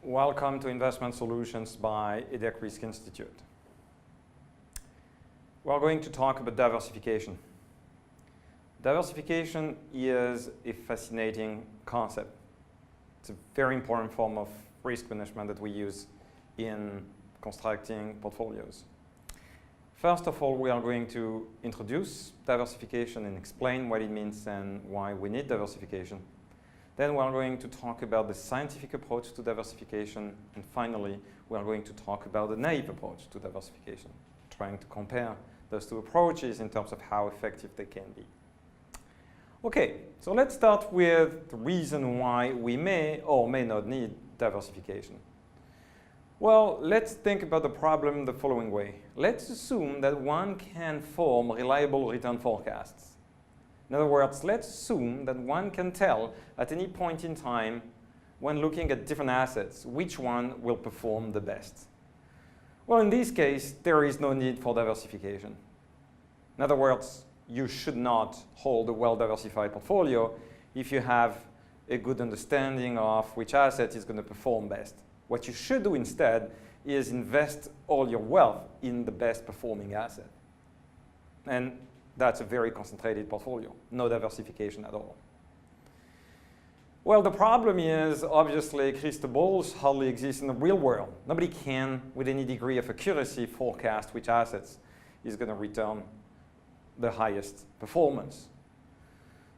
Welcome to Investment Solutions by EDEC Risk Institute. We're going to talk about diversification. Diversification is a fascinating concept. It's a very important form of risk management that we use in constructing portfolios. First of all, we are going to introduce diversification and explain what it means and why we need diversification. Then we are going to talk about the scientific approach to diversification. And finally, we are going to talk about the naive approach to diversification, trying to compare those two approaches in terms of how effective they can be. OK, so let's start with the reason why we may or may not need diversification. Well, let's think about the problem the following way. Let's assume that one can form reliable return forecasts. In other words, let's assume that one can tell at any point in time when looking at different assets which one will perform the best. Well, in this case, there is no need for diversification. In other words, you should not hold a well-diversified portfolio if you have a good understanding of which asset is going to perform best. What you should do instead is invest all your wealth in the best performing asset. And that's a very concentrated portfolio, no diversification at all. Well, the problem is, obviously, crystal balls hardly exist in the real world. Nobody can, with any degree of accuracy, forecast which assets is going to return the highest performance.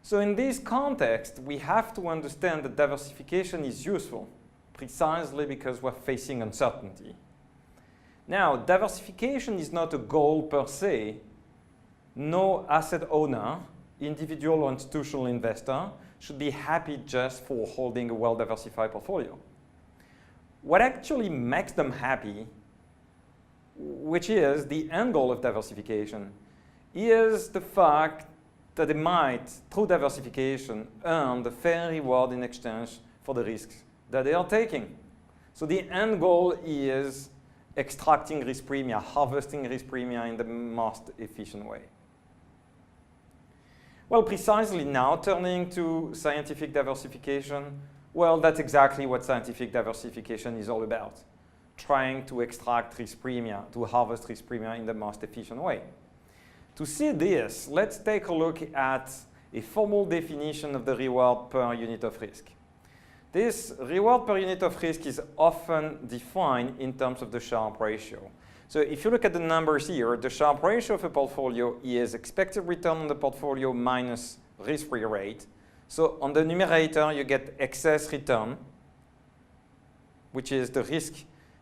So in this context, we have to understand that diversification is useful precisely because we're facing uncertainty. Now, diversification is not a goal per se. No asset owner, individual or institutional investor, should be happy just for holding a well-diversified portfolio. What actually makes them happy, which is the end goal of diversification, is the fact that they might, through diversification, earn the fair reward in exchange for the risks that they are taking. So the end goal is extracting risk premia, harvesting risk premia in the most efficient way. Well, precisely now, turning to scientific diversification, well, that's exactly what scientific diversification is all about, trying to extract risk premia, to harvest risk premia in the most efficient way. To see this, let's take a look at a formal definition of the reward per unit of risk. This reward per unit of risk is often defined in terms of the Sharpe ratio. So if you look at the numbers here, the Sharpe ratio of a portfolio is expected return on the portfolio minus risk-free rate. So on the numerator, you get excess return, which is the risk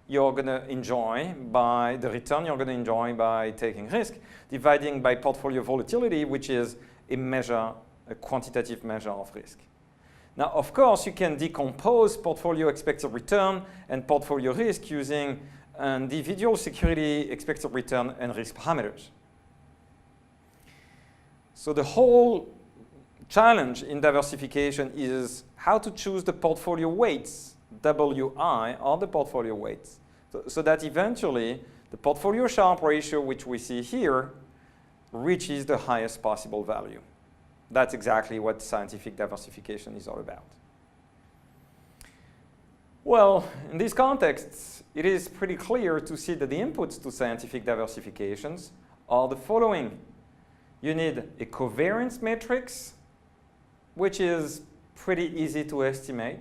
you're going to enjoy by the return you're going to enjoy by taking risk, dividing by portfolio volatility, which is a measure, a quantitative measure of risk. Now, of course, you can decompose portfolio expected return and portfolio risk using individual security expected return and risk parameters. So the whole challenge in diversification is how to choose the portfolio weights, WI, or the portfolio weights, so that eventually the portfolio Sharpe ratio, which we see here, reaches the highest possible value. That's exactly what scientific diversification is all about. Well, in this context, it is pretty clear to see that the inputs to scientific diversifications are the following. You need a covariance matrix, which is pretty easy to estimate.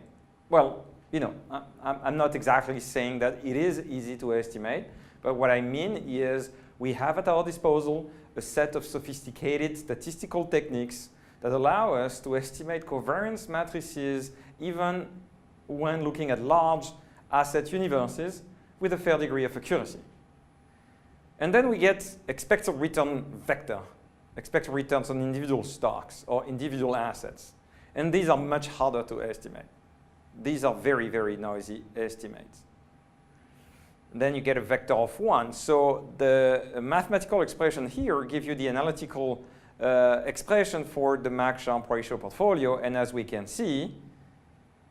Well, you know, I'm not exactly saying that it is easy to estimate, but what I mean is we have at our disposal a set of sophisticated statistical techniques that allow us to estimate covariance matrices even when looking at large asset universes with a fair degree of accuracy. And then we get expected return vector, expected returns on individual stocks or individual assets. And these are much harder to estimate. These are very, very noisy estimates. And then you get a vector of 1. So the mathematical expression here gives you the analytical expression for the max Sharpe ratio portfolio. And as we can see,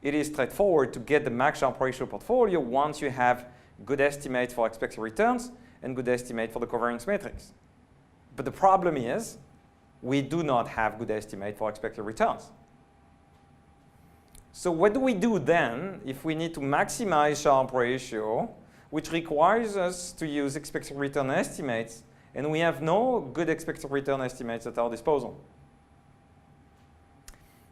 it is straightforward to get the max Sharpe ratio portfolio once you have good estimates for expected returns and good estimate for the covariance matrix. But the problem is we do not have good estimate for expected returns. So what do we do then if we need to maximize Sharpe ratio, which requires us to use expected return estimates, and we have no good expected return estimates at our disposal?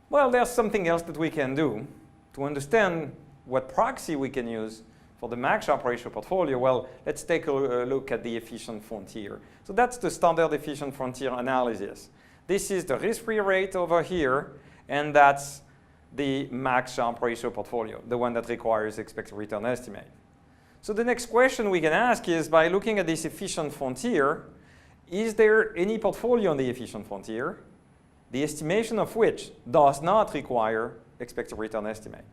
Well, there's something else that we can do to understand what proxy we can use for the max Sharpe ratio portfolio. Well, let's take a look at the efficient frontier. So that's the standard efficient frontier analysis. This is the risk-free rate over here, and that's the max Sharpe ratio portfolio, the one that requires expected return estimate. So the next question we can ask is, by looking at this efficient frontier, is there any portfolio on the efficient frontier, the estimation of which does not require expected return estimate?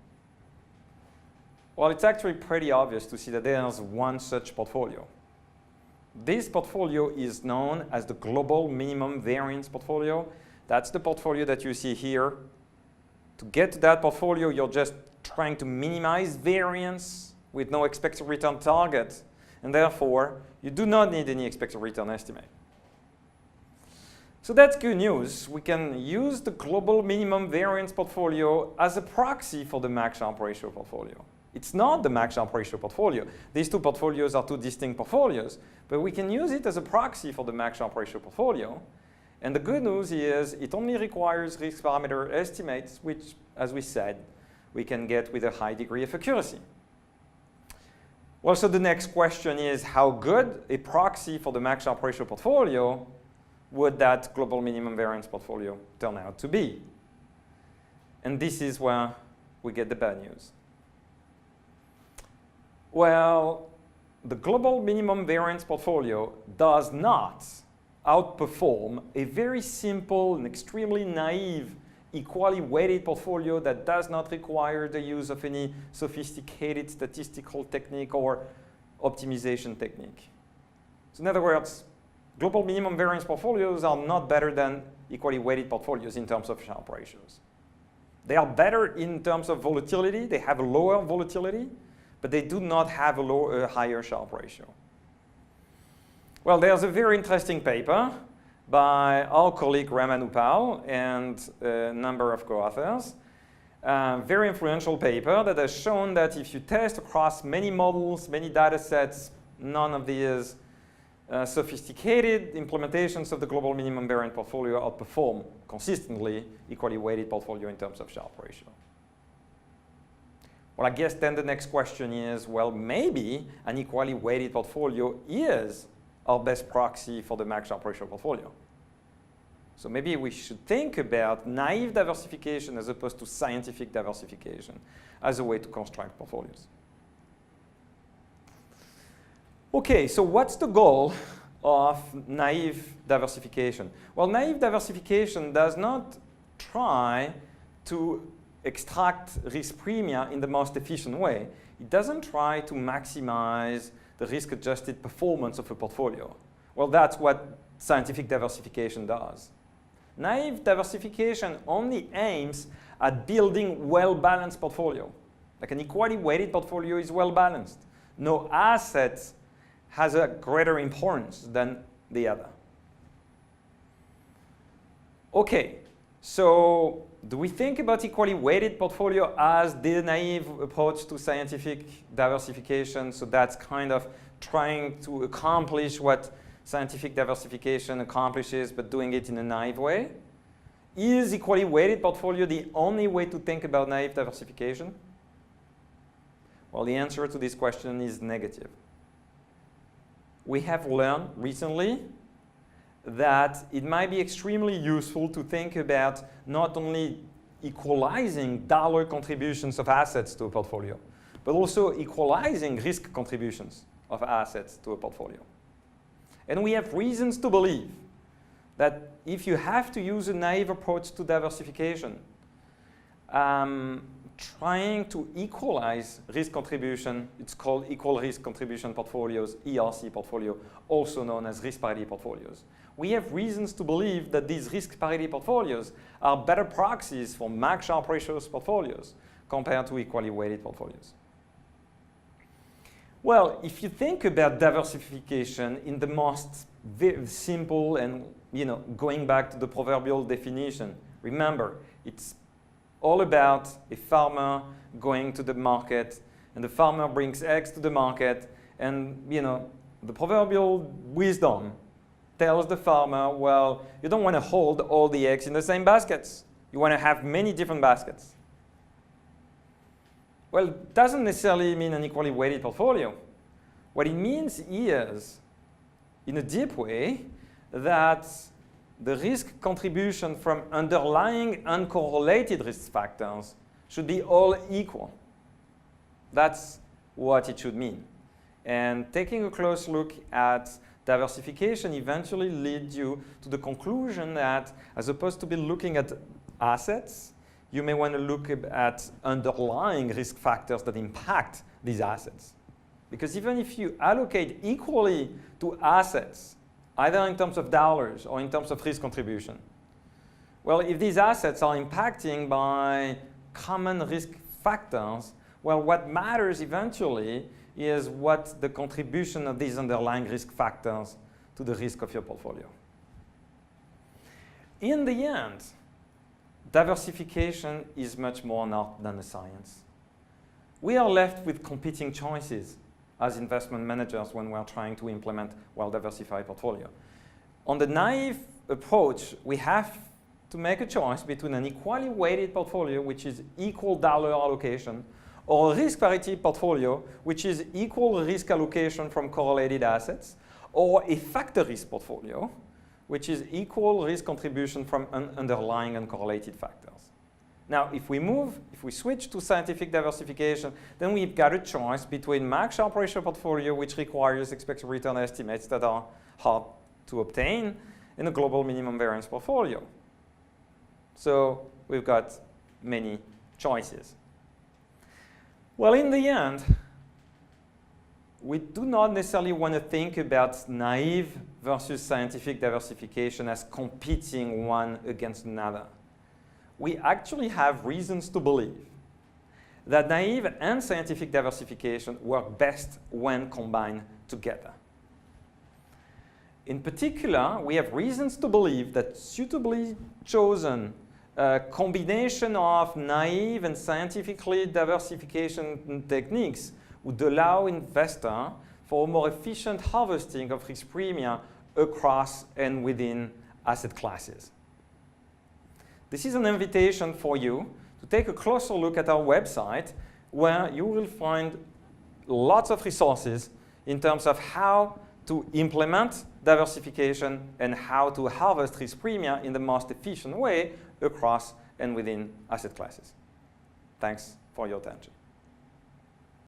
Well, it's actually pretty obvious to see that there's one such portfolio. This portfolio is known as the global minimum variance portfolio. That's the portfolio that you see here. To get to that portfolio, you're just trying to minimize variance with no expected return target, and therefore, you do not need any expected return estimate. So that's good news. We can use the global minimum variance portfolio as a proxy for the max Sharpe ratio portfolio. It's not the max Sharpe ratio portfolio. These two portfolios are two distinct portfolios, but we can use it as a proxy for the max Sharpe ratio portfolio. And the good news is it only requires risk parameter estimates, which, as we said, we can get with a high degree of accuracy. Well, so the next question is, how good a proxy for the max Sharpe ratio portfolio would that global minimum variance portfolio turn out to be? And this is where we get the bad news. Well, the global minimum variance portfolio does not outperform a very simple and extremely naive equally weighted portfolio that does not require the use of any sophisticated statistical technique or optimization technique. So in other words, global minimum variance portfolios are not better than equally weighted portfolios in terms of Sharpe ratios. They are better in terms of volatility. They have a lower volatility, but they do not have a higher Sharpe ratio. Well, there's a very interesting paper by our colleague Ramanupal and a number of co-authors. Very influential paper that has shown that if you test across many models, many data sets, none of these sophisticated implementations of the global minimum variance portfolio outperform consistently equally weighted portfolio in terms of Sharpe ratio. Well, I guess then the next question is, well, maybe an equally weighted portfolio is our best proxy for the max Sharpe ratio portfolio. So maybe we should think about naive diversification as opposed to scientific diversification as a way to construct portfolios. Okay, so what's the goal of naive diversification? Well, naive diversification does not try to extract risk premia in the most efficient way. It doesn't try to maximize the risk-adjusted performance of a portfolio. Well, that's what scientific diversification does. Naive diversification only aims at building well-balanced portfolio. Like an equally weighted portfolio is well-balanced. No asset has a greater importance than the other. Okay, so do we think about equally weighted portfolio as the naive approach to scientific diversification? So that's kind of trying to accomplish what scientific diversification accomplishes, but doing it in a naive way? Is equally weighted portfolio the only way to think about naive diversification? Well, the answer to this question is negative. We have learned recently that it might be extremely useful to think about not only equalizing dollar contributions of assets to a portfolio, but also equalizing risk contributions of assets to a portfolio. And we have reasons to believe that if you have to use a naive approach to diversification, trying to equalize risk contribution, it's called equal risk contribution portfolios, ERC portfolio, also known as risk parity portfolios. We have reasons to believe that these risk parity portfolios are better proxies for max Sharpe ratios portfolios compared to equally weighted portfolios. Well, if you think about diversification in the most simple and, going back to the proverbial definition, remember, it's all about a farmer going to the market, and the farmer brings eggs to the market, and the proverbial wisdom tells the farmer, well, you don't want to hold all the eggs in the same baskets. You want to have many different baskets. Well, it doesn't necessarily mean an equally weighted portfolio. What it means is, in a deep way, that the risk contribution from underlying uncorrelated risk factors should be all equal. That's what it should mean. And taking a close look at diversification eventually leads you to the conclusion that, as opposed to be looking at assets, you may want to look at underlying risk factors that impact these assets. Because even if you allocate equally to assets, either in terms of dollars or in terms of risk contribution, well, if these assets are impacting by common risk factors, well, what matters eventually is what the contribution of these underlying risk factors to the risk of your portfolio. In the end, diversification is much more an art than a science. We are left with competing choices as investment managers when we are trying to implement well-diversified portfolio. On the naive approach, we have to make a choice between an equally weighted portfolio, which is equal dollar allocation, or a risk parity portfolio, which is equal risk allocation from correlated assets, or a factor risk portfolio, which is equal risk contribution from underlying uncorrelated factors. Now, if we switch to scientific diversification, then we've got a choice between max Sharpe ratio portfolio, which requires expected return estimates that are hard to obtain, and a global minimum variance portfolio. So we've got many choices. Well, in the end, we do not necessarily want to think about naive versus scientific diversification as competing one against another. We actually have reasons to believe that naive and scientific diversification work best when combined together. In particular, we have reasons to believe that suitably chosen combination of naive and scientifically diversification techniques would allow investors for more efficient harvesting of risk premia across and within asset classes. This is an invitation for you to take a closer look at our website, where you will find lots of resources in terms of how to implement diversification and how to harvest risk premia in the most efficient way across and within asset classes. Thanks for your attention.